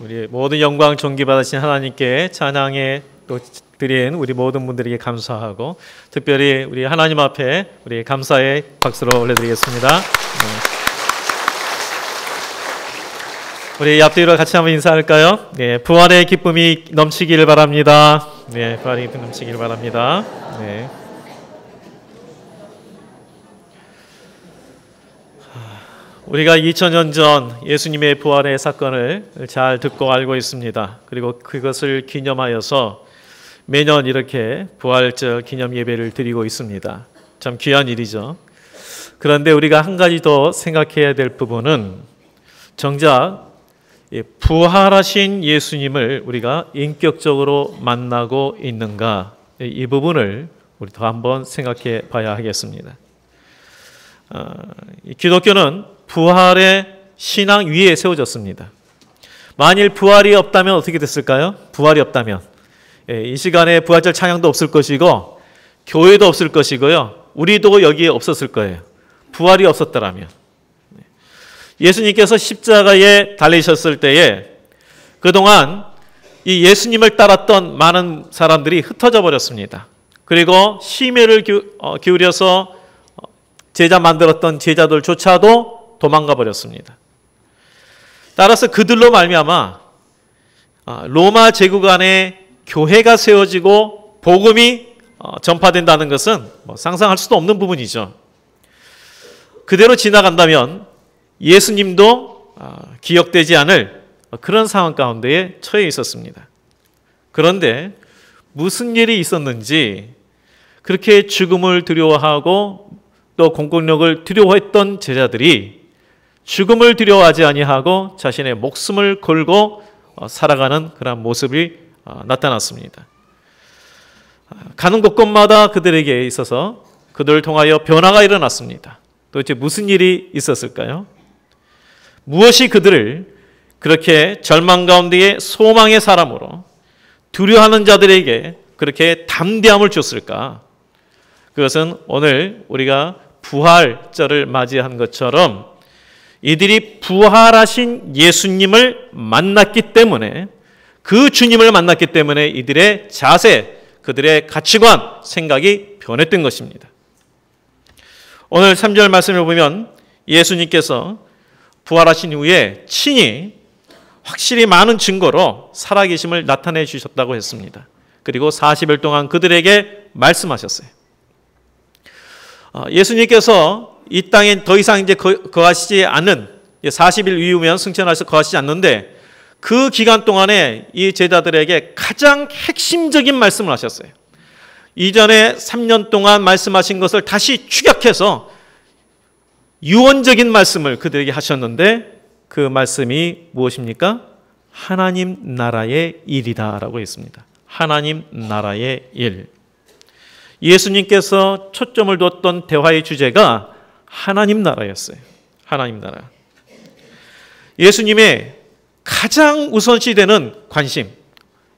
우리 모든 영광 존귀 받으신 하나님께 찬양에 또 드린 우리 모든 분들에게 감사하고, 특별히 우리 하나님 앞에 우리 감사의 박수를 올려드리겠습니다. 우리 앞뒤로 같이 한번 인사할까요? 네, 부활의 기쁨이 넘치기를 바랍니다. 네, 부활의 기쁨이 넘치기를 바랍니다. 네. 우리가 2000년 전 예수님의 부활의 사건을 잘 듣고 알고 있습니다. 그리고 그것을 기념하여서 매년 이렇게 부활절 기념 예배를 드리고 있습니다. 참 귀한 일이죠. 그런데 우리가 한 가지 더 생각해야 될 부분은, 정작 부활하신 예수님을 우리가 인격적으로 만나고 있는가, 이 부분을 우리 더 한번 생각해 봐야 하겠습니다. 기독교는 부활의 신앙 위에 세워졌습니다. 만일 부활이 없다면 어떻게 됐을까요? 부활이 없다면 이 시간에 부활절 찬양도 없을 것이고 교회도 없을 것이고요, 우리도 여기에 없었을 거예요. 부활이 없었더라면. 예수님께서 십자가에 달리셨을 때에 그동안 이 예수님을 따랐던 많은 사람들이 흩어져 버렸습니다. 그리고 심혈을 기울여서 제자 만들었던 제자들조차도 도망가 버렸습니다. 따라서 그들로 말미암아 로마 제국 안에 교회가 세워지고 복음이 전파된다는 것은 상상할 수도 없는 부분이죠. 그대로 지나간다면 예수님도 기억되지 않을 그런 상황 가운데에 처해 있었습니다. 그런데 무슨 일이 있었는지 그렇게 죽음을 두려워하고 또 공권력을 두려워했던 제자들이 죽음을 두려워하지 아니하고 자신의 목숨을 걸고 살아가는 그런 모습이 나타났습니다. 가는 곳곳마다 그들에게 있어서 그들을 통하여 변화가 일어났습니다. 도대체 무슨 일이 있었을까요? 무엇이 그들을 그렇게 절망 가운데의 소망의 사람으로, 두려워하는 자들에게 그렇게 담대함을 줬을까? 그것은 오늘 우리가 부활절을 맞이한 것처럼 이들이 부활하신 예수님을 만났기 때문에, 그 주님을 만났기 때문에 이들의 자세, 그들의 가치관, 생각이 변했던 것입니다. 오늘 3절 말씀을 보면 예수님께서 부활하신 후에 친히 확실히 많은 증거로 살아계심을 나타내 주셨다고 했습니다. 그리고 40일 동안 그들에게 말씀하셨어요. 예수님께서 이 땅에 더 이상 이제 거하시지 않는 40일 이후면 승천하셔서 거하시지 않는데, 그 기간 동안에 이 제자들에게 가장 핵심적인 말씀을 하셨어요. 이전에 3년 동안 말씀하신 것을 다시 축약해서 유언적인 말씀을 그들에게 하셨는데, 그 말씀이 무엇입니까? 하나님 나라의 일이다라고 했습니다. 하나님 나라의 일. 예수님께서 초점을 뒀던 대화의 주제가 하나님 나라였어요. 하나님 나라. 예수님의 가장 우선시되는 관심.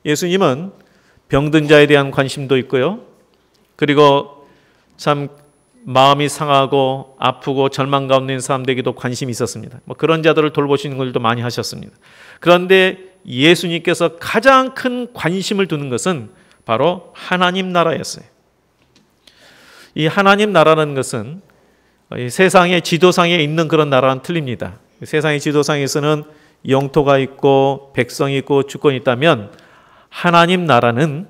예수님은 병든 자에 대한 관심도 있고요, 그리고 참 마음이 상하고 아프고 절망 가운데 있는 사람들에게도 관심이 있었습니다. 그런 자들을 돌보시는 것도 많이 하셨습니다. 그런데 예수님께서 가장 큰 관심을 두는 것은 바로 하나님 나라였어요. 이 하나님 나라는 것은 세상의 지도상에 있는 그런 나라는 틀립니다. 세상의 지도상에서는 영토가 있고 백성이 있고 주권이 있다면, 하나님 나라는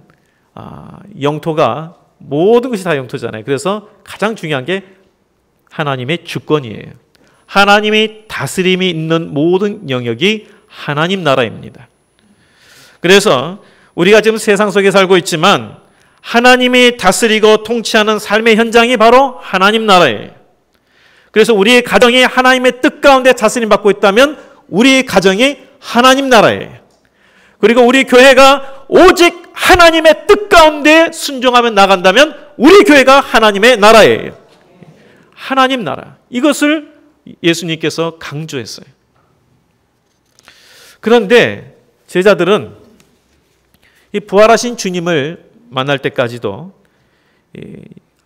영토가, 모든 것이 다 영토잖아요. 그래서 가장 중요한 게 하나님의 주권이에요. 하나님의 다스림이 있는 모든 영역이 하나님 나라입니다. 그래서 우리가 지금 세상 속에 살고 있지만 하나님이 다스리고 통치하는 삶의 현장이 바로 하나님 나라예요. 그래서 우리의 가정이 하나님의 뜻 가운데 다스림 받고 있다면 우리의 가정이 하나님 나라예요. 그리고 우리 교회가 오직 하나님의 뜻 가운데 순종하며 나간다면 우리 교회가 하나님의 나라예요. 하나님 나라. 이것을 예수님께서 강조했어요. 그런데 제자들은 이 부활하신 주님을 만날 때까지도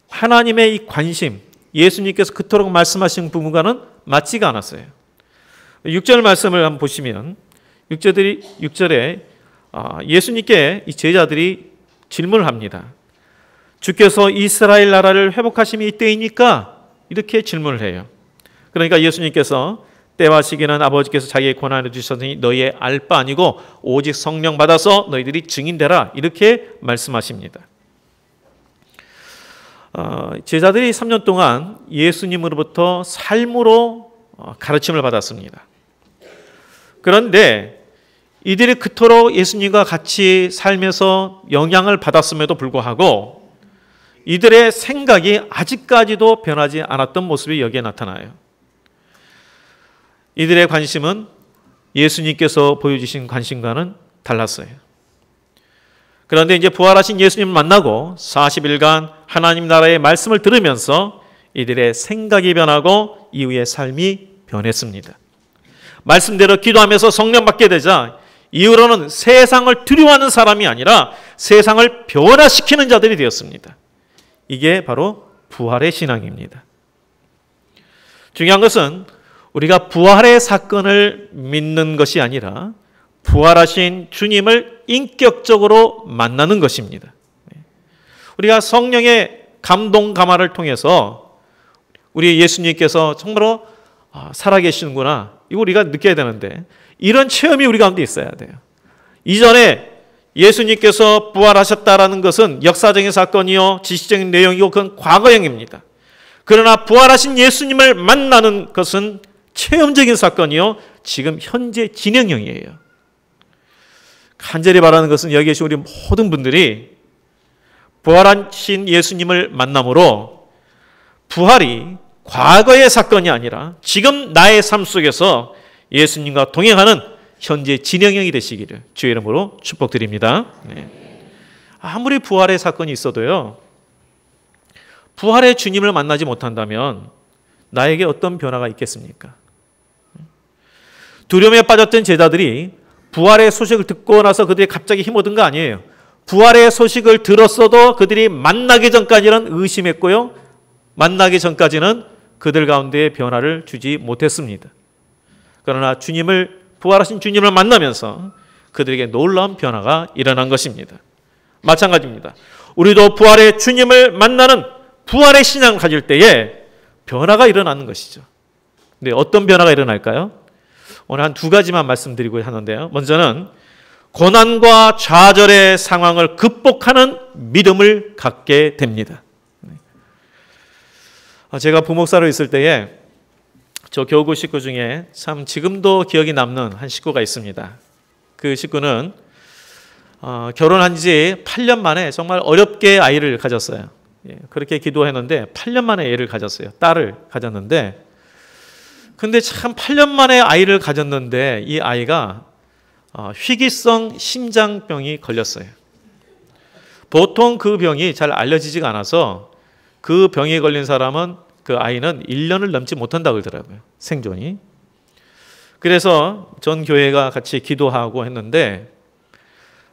하나님의 이 관심, 예수님께서 그토록 말씀하신 부분과는 맞지가 않았어요. 6절 말씀을 한번 보시면 6절에 예수님께 이 제자들이 질문을 합니다. 주께서 이스라엘 나라를 회복하심이 이때이니까? 이렇게 질문을 해요. 그러니까 예수님께서 때와 시기는 아버지께서 자기의 권한을 주셨으니 너희의 알 바 아니고 오직 성령 받아서 너희들이 증인되라, 이렇게 말씀하십니다. 제자들이 3년 동안 예수님으로부터 삶으로 가르침을 받았습니다. 그런데 이들이 그토록 예수님과 같이 살면서 영향을 받았음에도 불구하고 이들의 생각이 아직까지도 변하지 않았던 모습이 여기에 나타나요. 이들의 관심은 예수님께서 보여주신 관심과는 달랐어요. 그런데 이제 부활하신 예수님을 만나고 40일간 하나님 나라의 말씀을 들으면서 이들의 생각이 변하고 이후의 삶이 변했습니다. 말씀대로 기도하면서 성령 받게 되자 이후로는 세상을 두려워하는 사람이 아니라 세상을 변화시키는 자들이 되었습니다. 이게 바로 부활의 신앙입니다. 중요한 것은 우리가 부활의 사건을 믿는 것이 아니라 부활하신 주님을 인격적으로 만나는 것입니다. 우리가 성령의 감동 감화를 통해서 우리 예수님께서 정말로 살아계시는구나, 이거 우리가 느껴야 되는데 이런 체험이 우리 가운데 있어야 돼요. 이전에 예수님께서 부활하셨다라는 것은 역사적인 사건이요 지식적인 내용이고 그건 과거형입니다. 그러나 부활하신 예수님을 만나는 것은 체험적인 사건이요 지금 현재 진행형이에요. 간절히 바라는 것은 여기 계신 우리 모든 분들이 부활하신 예수님을 만남으로 부활이 과거의 사건이 아니라 지금 나의 삶 속에서 예수님과 동행하는 현재 진행형이 되시기를 주의 이름으로 축복드립니다. 네. 아무리 부활의 사건이 있어도요, 부활의 주님을 만나지 못한다면 나에게 어떤 변화가 있겠습니까? 두려움에 빠졌던 제자들이 부활의 소식을 듣고 나서 그들이 갑자기 힘 얻은 거 아니에요. 부활의 소식을 들었어도 그들이 만나기 전까지는 의심했고요, 만나기 전까지는 그들 가운데 변화를 주지 못했습니다. 그러나 부활하신 주님을 만나면서 그들에게 놀라운 변화가 일어난 것입니다. 마찬가지입니다. 우리도 부활의 주님을 만나는 부활의 신앙을 가질 때에 변화가 일어나는 것이죠. 근데 어떤 변화가 일어날까요? 오늘 한 두 가지만 말씀드리고 하는데요. 먼저는 고난과 좌절의 상황을 극복하는 믿음을 갖게 됩니다. 제가 부목사로 있을 때에 저 교구 식구 중에 참 지금도 기억이 남는 한 식구가 있습니다. 그 식구는 결혼한 지 8년 만에 정말 어렵게 아이를 가졌어요. 그렇게 기도했는데 8년 만에 애를 가졌어요. 딸을 가졌는데, 근데 참 8년 만에 아이를 가졌는데 이 아이가 희귀성 심장병이 걸렸어요. 보통 그 병이 잘 알려지지가 않아서 그 병에 걸린 사람은 그 아이는 1년을 넘지 못한다고 그러더라고요. 생존이. 그래서 전 교회가 같이 기도하고 했는데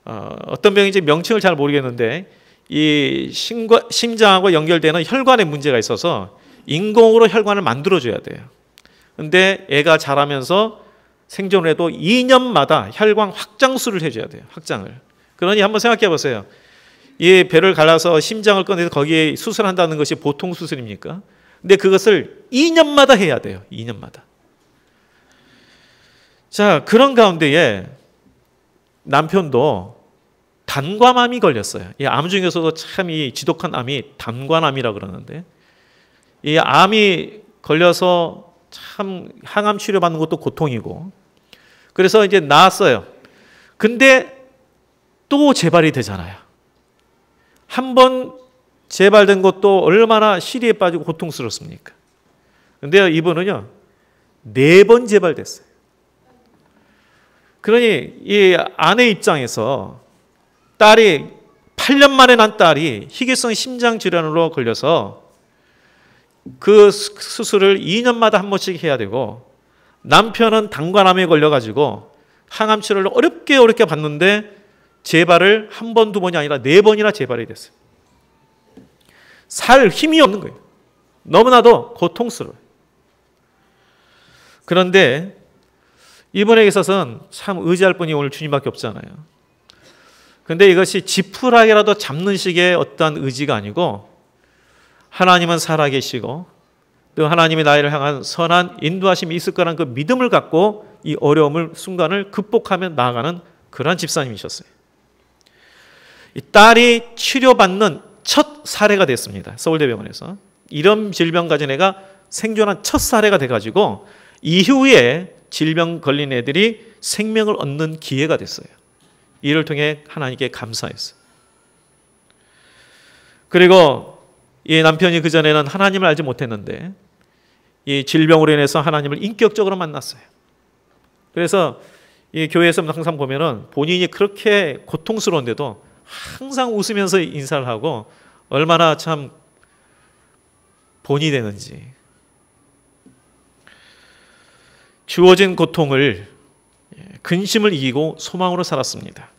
어떤 병인지 명칭을 잘 모르겠는데 이 심장하고 연결되는 혈관에 문제가 있어서 인공으로 혈관을 만들어줘야 돼요. 근데 애가 자라면서 생존을 해도 2년마다 혈관 확장술을 해줘야 돼요. 확장을. 그러니 한번 생각해 보세요. 이 배를 갈라서 심장을 꺼내서 거기에 수술한다는 것이 보통 수술입니까? 근데 그것을 2년마다 해야 돼요. 2년마다. 자, 그런 가운데에 남편도 단과암이 걸렸어요. 이 암 중에서도 참 이 지독한 암이 단과암이라고 그러는데, 이 암이 걸려서 참 항암 치료받는 것도 고통이고, 그래서 이제 나았어요. 근데 또 재발이 되잖아요. 한 번 재발된 것도 얼마나 시리에 빠지고 고통스럽습니까? 근데 이분은요 4번 재발됐어요. 그러니 이 아내 입장에서 딸이 8년 만에 난 딸이 희귀성 심장 질환으로 걸려서 그 수술을 2년마다 한 번씩 해야 되고, 남편은 단과암에 걸려가지고 항암 치료를 어렵게 받는데 재발을 한 번, 두 번이 아니라 4번이나 재발이 됐어요. 살 힘이 없는 거예요. 너무나도 고통스러워요. 그런데 이분에게 있어서는 참 의지할 분이 오늘 주님밖에 없잖아요. 근데 이것이 지푸라기라도 잡는 식의 어떤 의지가 아니고 하나님은 살아계시고 또 하나님이 나를 향한 선한 인도하심이 있을 거라는 그 믿음을 갖고 이 어려움을 순간을 극복하며 나아가는 그러한 집사님이셨어요. 이 딸이 치료받는 첫 사례가 됐습니다. 서울대병원에서. 이런 질병 가진 애가 생존한 첫 사례가 돼가지고 이후에 질병 걸린 애들이 생명을 얻는 기회가 됐어요. 이를 통해 하나님께 감사했어요. 그리고 이 남편이 그전에는 하나님을 알지 못했는데 이 질병으로 인해서 하나님을 인격적으로 만났어요. 그래서 이 교회에서 항상 보면은 본인이 그렇게 고통스러운데도 항상 웃으면서 인사를 하고 얼마나 참 본이 되는지. 주어진 고통을 근심을 이기고 소망으로 살았습니다.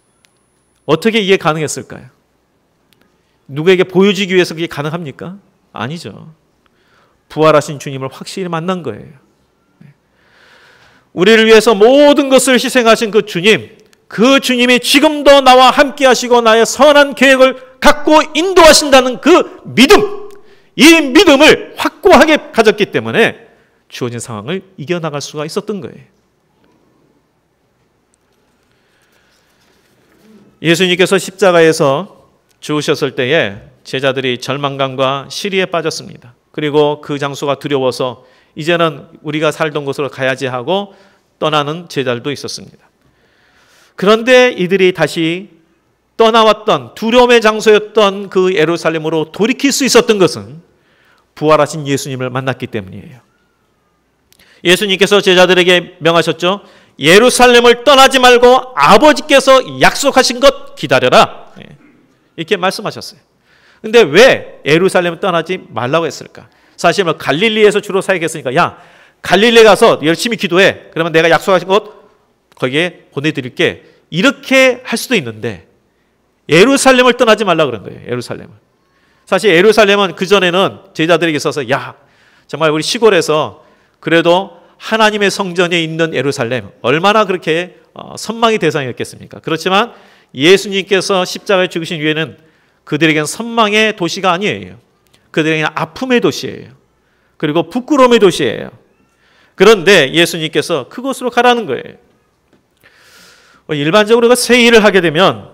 어떻게 이게 가능했을까요? 누구에게 보여주기 위해서 그게 가능합니까? 아니죠. 부활하신 주님을 확실히 만난 거예요. 우리를 위해서 모든 것을 희생하신 그 주님, 그 주님이 지금도 나와 함께 하시고 나의 선한 계획을 갖고 인도하신다는 그 믿음, 이 믿음을 확고하게 가졌기 때문에 주어진 상황을 이겨나갈 수가 있었던 거예요. 예수님께서 십자가에서 죽으셨을 때에 제자들이 절망감과 시리에 빠졌습니다. 그리고 그 장소가 두려워서 이제는 우리가 살던 곳으로 가야지 하고 떠나는 제자들도 있었습니다. 그런데 이들이 다시 떠나왔던 두려움의 장소였던 그 예루살렘으로 돌이킬 수 있었던 것은 부활하신 예수님을 만났기 때문이에요. 예수님께서 제자들에게 명하셨죠. 예루살렘을 떠나지 말고 아버지께서 약속하신 것 기다려라. 이렇게 말씀하셨어요. 근데 왜 예루살렘을 떠나지 말라고 했을까? 사실 뭐 갈릴리에서 주로 사역했으니까 야 갈릴리 가서 열심히 기도해. 그러면 내가 약속하신 것 거기에 보내드릴게. 이렇게 할 수도 있는데 예루살렘을 떠나지 말라고 그런 거예요. 예루살렘을. 사실 예루살렘은 그전에는 제자들에게 있어서 야 정말 우리 시골에서 그래도 하나님의 성전에 있는 예루살렘 얼마나 그렇게 선망의 대상이었겠습니까? 그렇지만 예수님께서 십자가에 죽으신 이후에는 그들에게는 선망의 도시가 아니에요. 그들에게는 아픔의 도시예요. 그리고 부끄러움의 도시예요. 그런데 예수님께서 그곳으로 가라는 거예요. 일반적으로 새 일을 하게 되면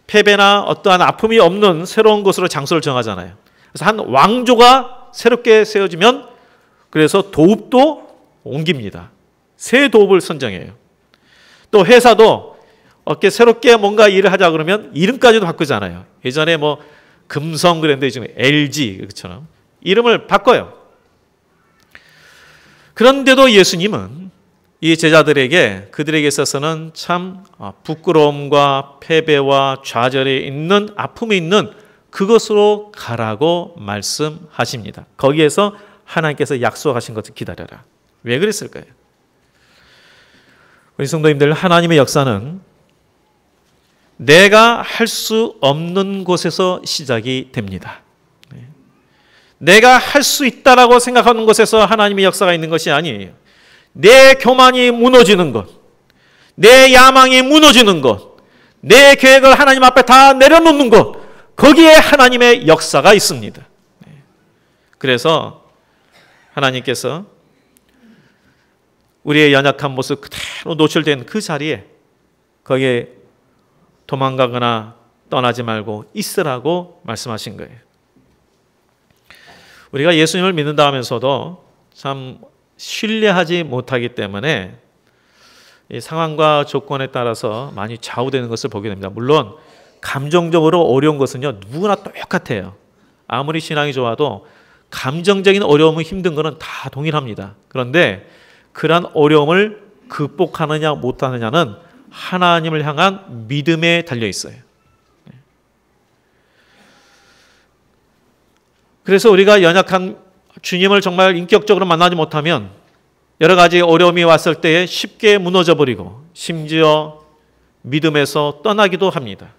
패배나 어떠한 아픔이 없는 새로운 곳으로 장소를 정하잖아요. 그래서 한 왕조가 새롭게 세워지면 그래서 도읍도 옮깁니다. 새 도읍을 선정해요. 또 회사도 이렇게 새롭게 뭔가 일을 하자 그러면 이름까지도 바꾸잖아요. 예전에 뭐 금성 그랬는데 지금 LG 그처럼 이름을 바꿔요. 그런데도 예수님은 이 제자들에게 그들에게 있어서는 참 부끄러움과 패배와 좌절에 있는 아픔이 있는 그것으로 가라고 말씀하십니다. 거기에서 하나님께서 약속하신 것을 기다려라. 왜 그랬을까요? 우리 성도님들, 하나님의 역사는 내가 할 수 없는 곳에서 시작이 됩니다. 내가 할 수 있다라고 생각하는 곳에서 하나님의 역사가 있는 것이 아니에요. 내 교만이 무너지는 것, 내 야망이 무너지는 것, 내 계획을 하나님 앞에 다 내려놓는 것, 거기에 하나님의 역사가 있습니다. 그래서 하나님께서 우리의 연약한 모습 그대로 노출된 그 자리에 거기에 도망가거나 떠나지 말고 있으라고 말씀하신 거예요. 우리가 예수님을 믿는다 하면서도 참 신뢰하지 못하기 때문에 이 상황과 조건에 따라서 많이 좌우되는 것을 보게 됩니다. 물론 감정적으로 어려운 것은요 누구나 똑같아요. 아무리 신앙이 좋아도 감정적인 어려움은 힘든 것은 다 동일합니다. 그런데 그러한 어려움을 극복하느냐 못하느냐는 하나님을 향한 믿음에 달려 있어요. 그래서 우리가 연약한 주님을 정말 인격적으로 만나지 못하면 여러 가지 어려움이 왔을 때에 쉽게 무너져 버리고 심지어 믿음에서 떠나기도 합니다.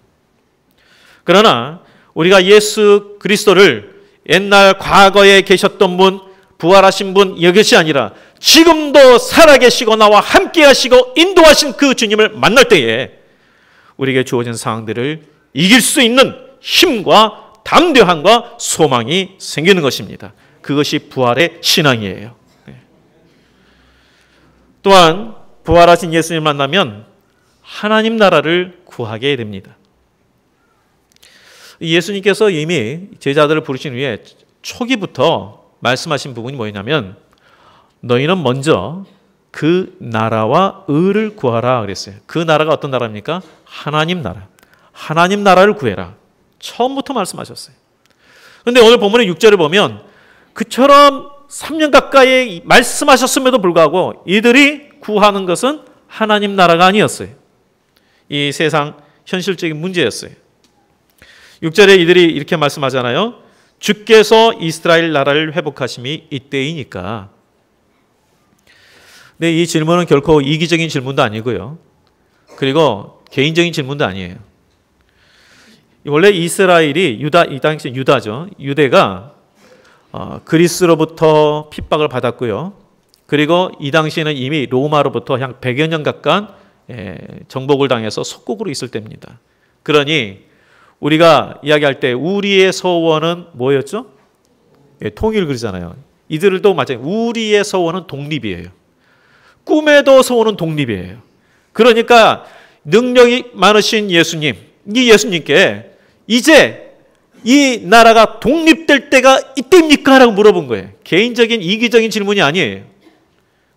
그러나 우리가 예수 그리스도를 옛날 과거에 계셨던 분, 부활하신 분 이것이 아니라 지금도 살아계시고 나와 함께 하시고 인도하신 그 주님을 만날 때에 우리에게 주어진 상황들을 이길 수 있는 힘과 담대함과 소망이 생기는 것입니다. 그것이 부활의 신앙이에요. 또한 부활하신 예수님을 만나면 하나님 나라를 구하게 됩니다. 예수님께서 이미 제자들을 부르신 후에 초기부터 말씀하신 부분이 뭐냐면 너희는 먼저 그 나라와 의를 구하라 그랬어요. 그 나라가 어떤 나라입니까? 하나님 나라. 하나님 나라를 구해라. 처음부터 말씀하셨어요. 그런데 오늘 본문의 6절을 보면 그처럼 3년 가까이 말씀하셨음에도 불구하고 이들이 구하는 것은 하나님 나라가 아니었어요. 이 세상 현실적인 문제였어요. 6절에 이들이 이렇게 말씀하잖아요. 주께서 이스라엘 나라를 회복하심이 이때이니까. 근데 이 질문은 결코 이기적인 질문도 아니고요. 그리고 개인적인 질문도 아니에요. 원래 이스라엘이 이 당시 유다죠. 유대가 그리스로부터 핍박을 받았고요. 그리고 이 당시에는 이미 로마로부터 한 100여 년 가까운 정복을 당해서 속국으로 있을 때입니다. 그러니 우리가 이야기할 때 우리의 서원은 뭐였죠? 통일을 그러잖아요. 이들도 마찬가지로 우리의 서원은 독립이에요. 꿈에도 서원은 독립이에요. 그러니까 능력이 많으신 예수님, 이 예수님께 이제 이 나라가 독립될 때가 이때입니까? 라고 물어본 거예요. 개인적인 이기적인 질문이 아니에요.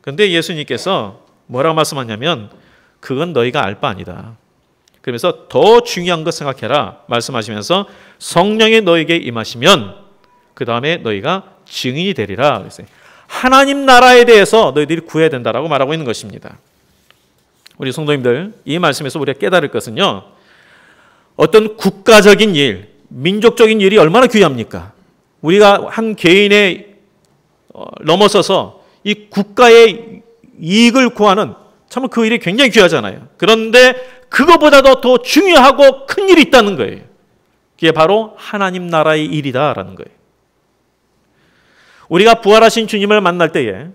그런데 예수님께서 뭐라고 말씀하냐면 그건 너희가 알 바 아니다. 그러면서 더 중요한 거 생각해라 말씀하시면서 성령이 너에게 임하시면 그 다음에 너희가 증인이 되리라 그랬어요. 하나님 나라에 대해서 너희들이 구해야 된다라고 말하고 있는 것입니다. 우리 성도님들 이 말씀에서 우리가 깨달을 것은요. 어떤 국가적인 일, 민족적인 일이 얼마나 귀합니까? 우리가 한 개인에 넘어서서 이 국가의 이익을 구하는 참 그 일이 굉장히 귀하잖아요. 그런데 그거보다도 더 중요하고 큰 일이 있다는 거예요. 그게 바로 하나님 나라의 일이다라는 거예요. 우리가 부활하신 주님을 만날 때에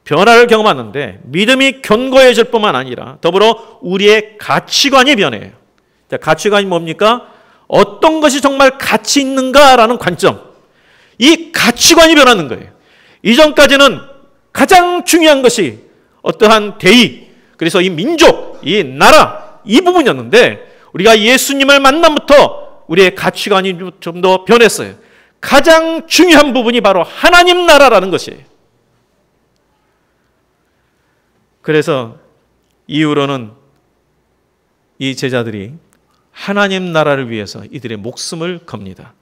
변화를 경험하는데 믿음이 견고해질 뿐만 아니라 더불어 우리의 가치관이 변해요. 자, 가치관이 뭡니까? 어떤 것이 정말 가치 있는가라는 관점. 이 가치관이 변하는 거예요. 이전까지는 가장 중요한 것이 어떠한 대의, 그래서 이 민족, 이 나라, 이 부분이었는데 우리가 예수님을 만남부터 우리의 가치관이 좀 더 변했어요. 가장 중요한 부분이 바로 하나님 나라라는 것이에요. 그래서 이후로는 이 제자들이 하나님 나라를 위해서 이들의 목숨을 겁니다.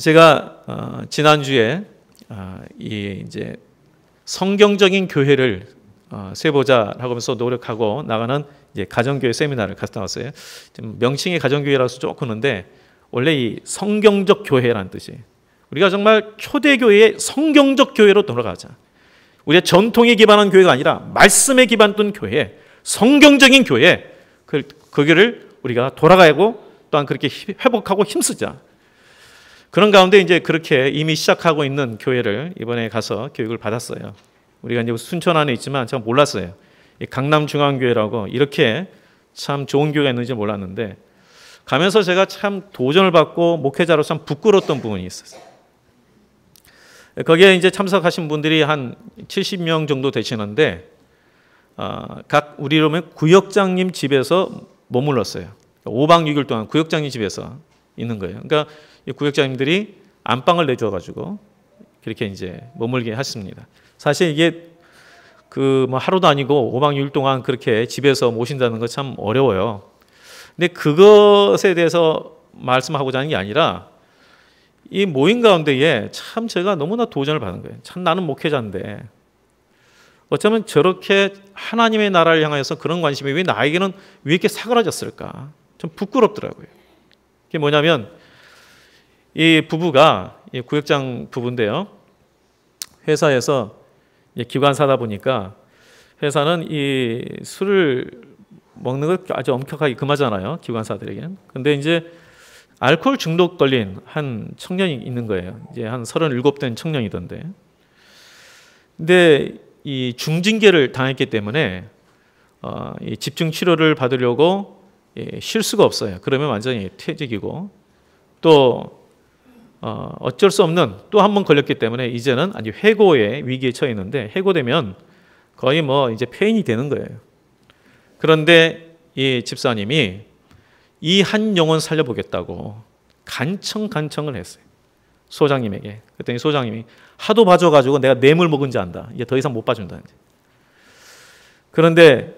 제가 지난주에 이제 성경적인 교회를 세보자 하면서 노력하고 나가는 이제 가정교회 세미나를 갔다 왔어요. 좀 명칭이 가정교회라서 조금 그런데 원래 이 성경적 교회라는 뜻이에요. 우리가 정말 초대교회의 성경적 교회로 돌아가자. 우리의 전통에 기반한 교회가 아니라 말씀에 기반된 교회, 성경적인 교회, 거기를 우리가 돌아가고 또한 그렇게 회복하고 힘쓰자. 그런 가운데 이제 그렇게 이미 시작하고 있는 교회를 이번에 가서 교육을 받았어요. 우리가 이제 순천 안에 있지만 제가 몰랐어요. 강남중앙교회라고 이렇게 참 좋은 교회가 있는지 몰랐는데 가면서 제가 참 도전을 받고 목회자로서 참 부끄러웠던 부분이 있었어요. 거기에 이제 참석하신 분들이 한 70명 정도 되시는데 각 우리로 보면 구역장님 집에서 머물렀어요. 5박 6일 동안 구역장님 집에서 있는 거예요. 그러니까 이 구역장님들이 안방을 내줘가지고 그렇게 이제 머물게 하십니다. 사실 이게 뭐 하루도 아니고 5박 6일 동안 그렇게 집에서 모신다는 거 참 어려워요. 근데 그것에 대해서 말씀하고자 하는 게 아니라 이 모임 가운데에 참 제가 너무나 도전을 받은 거예요. 참 나는 목회자인데 어쩌면 저렇게 하나님의 나라를 향해서 그런 관심이 왜 나에게는 왜 이렇게 사그라졌을까? 좀 부끄럽더라고요. 그게 뭐냐면 이 부부가 이 구역장 부부인데요. 회사에서 기관사다 보니까 회사는 이 술을 먹는 걸 아주 엄격하게 금하잖아요. 기관사들에게는. 근데 이제 알코올 중독 걸린 한 청년이 있는 거예요. 이제 한 37된 청년이던데. 근데 이 중징계를 당했기 때문에 이 집중 치료를 받으려고 쉴 수가 없어요. 그러면 완전히 퇴직이고, 또 어쩔 수 없는 또 한 번 걸렸기 때문에 이제는 아주 해고의 위기에 처해 있는데, 해고되면 거의 뭐 이제 폐인이 되는 거예요. 그런데 이 집사님이 이 한 영혼 살려보겠다고 간청을 했어요. 소장님에게. 그랬더니 소장님이 하도 봐줘가지고 내가 뇌물 먹은지 안다. 이제 더 이상 못 봐준다. 그런데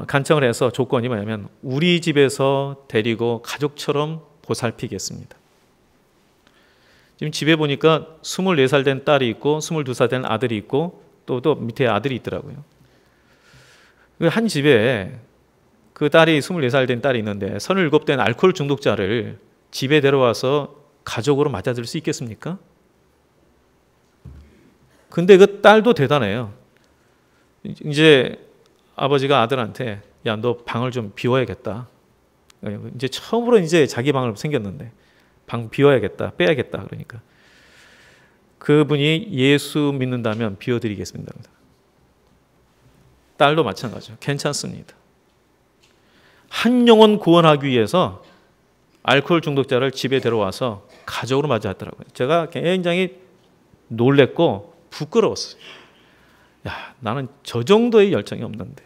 간청을 해서 조건이 뭐냐면 우리 집에서 데리고 가족처럼 보살피겠습니다. 지금 집에 보니까 24살 된 딸이 있고 22살 된 아들이 있고 또 밑에 아들이 있더라고요. 한 집에 그 딸이 24살 된 딸이 있는데 37된 알코올 중독자를 집에 데려와서 가족으로 맞아들일 수 있겠습니까? 근데 그 딸도 대단해요. 이제 아버지가 아들한테 야, 너 방을 좀 비워야겠다. 이제 처음으로 이제 자기 방을 생겼는데 방 비워야겠다, 빼야겠다. 그러니까 그분이 예수 믿는다면 비워드리겠습니다. 딸도 마찬가지죠. 괜찮습니다. 한 영혼 구원하기 위해서 알코올 중독자를 집에 데려와서 가족으로 맞이하더라고요. 제가 굉장히 놀랬고 부끄러웠어요. 야, 나는 저 정도의 열정이 없는데.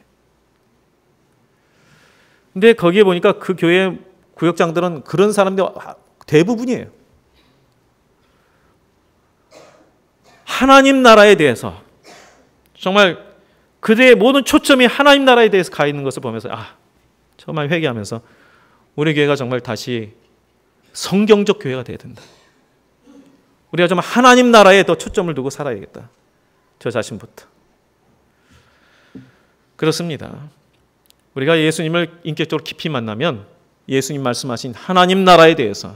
근데 거기에 보니까 그 교회 구역장들은 그런 사람들 대부분이에요. 하나님 나라에 대해서 정말 그들의 모든 초점이 하나님 나라에 대해서 가 있는 것을 보면서 정말 회개하면서 우리 교회가 정말 다시 성경적 교회가 되어야 된다. 우리가 정말 하나님 나라에 더 초점을 두고 살아야겠다. 저 자신부터. 그렇습니다. 우리가 예수님을 인격적으로 깊이 만나면 예수님 말씀하신 하나님 나라에 대해서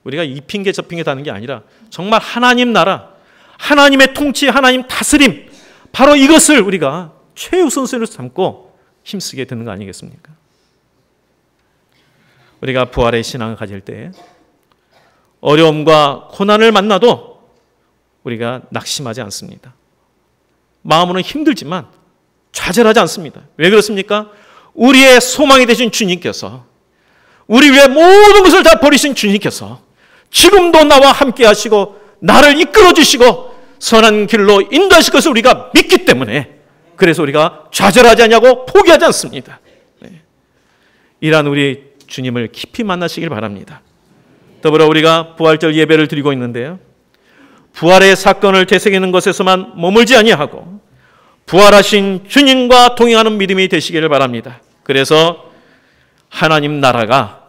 우리가 이 핑계 저 핑계 다는 게 아니라 정말 하나님 나라, 하나님의 통치, 하나님 다스림, 바로 이것을 우리가 최우선순위로 삼고 힘쓰게 되는 거 아니겠습니까? 우리가 부활의 신앙을 가질 때 어려움과 고난을 만나도 우리가 낙심하지 않습니다. 마음으로는 힘들지만 좌절하지 않습니다. 왜 그렇습니까? 우리의 소망이 되신 주님께서, 우리 위해 모든 것을 다 버리신 주님께서 지금도 나와 함께 하시고 나를 이끌어 주시고 선한 길로 인도하실 것을 우리가 믿기 때문에, 그래서 우리가 좌절하지 않냐고 포기하지 않습니다. 이러한 우리 주님을 깊이 만나시길 바랍니다. 더불어 우리가 부활절 예배를 드리고 있는데요, 부활의 사건을 되새기는 것에서만 머물지 아니하고 부활하신 주님과 동행하는 믿음이 되시기를 바랍니다. 그래서 하나님 나라가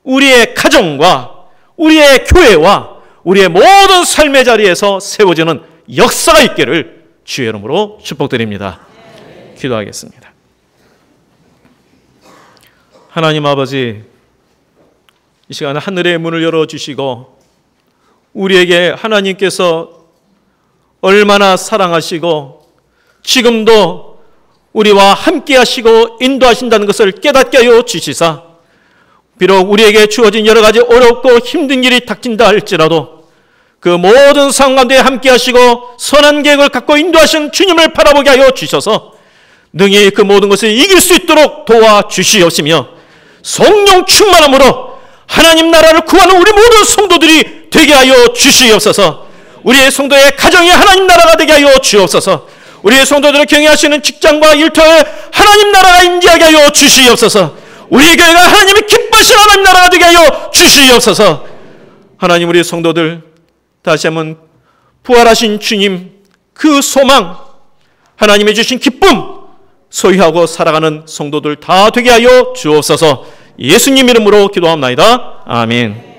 우리의 가정과 우리의 교회와 우리의 모든 삶의 자리에서 세워지는 역사가 있기를 주의 이름으로 축복드립니다. 기도하겠습니다. 하나님 아버지, 이 시간 하늘의 문을 열어주시고 우리에게 하나님께서 얼마나 사랑하시고 지금도 우리와 함께 하시고 인도하신다는 것을 깨닫게 하여 주시사, 비록 우리에게 주어진 여러 가지 어렵고 힘든 일이 닥친다 할지라도 그 모든 상황 가운데 함께 하시고 선한 계획을 갖고 인도하신 주님을 바라보게 하여 주셔서 능히 그 모든 것을 이길 수 있도록 도와주시옵시며, 성령 충만함으로 하나님 나라를 구하는 우리 모든 성도들이 되게 하여 주시옵소서. 우리의 성도의 가정이 하나님 나라가 되게 하여 주옵소서. 우리의 성도들을 경외하시는 직장과 일터에 하나님 나라가 임재하게 하여 주시옵소서. 우리의 교회가 하나님이 기뻐하시는 하나님 나라가 되게 하여 주시옵소서. 하나님, 우리의 성도들 다시 한번 부활하신 주님 그 소망, 하나님이 주신 기쁨 소유하고 살아가는 성도들 다 되게 하여 주옵소서. 예수님 이름으로 기도합나이다. 아멘.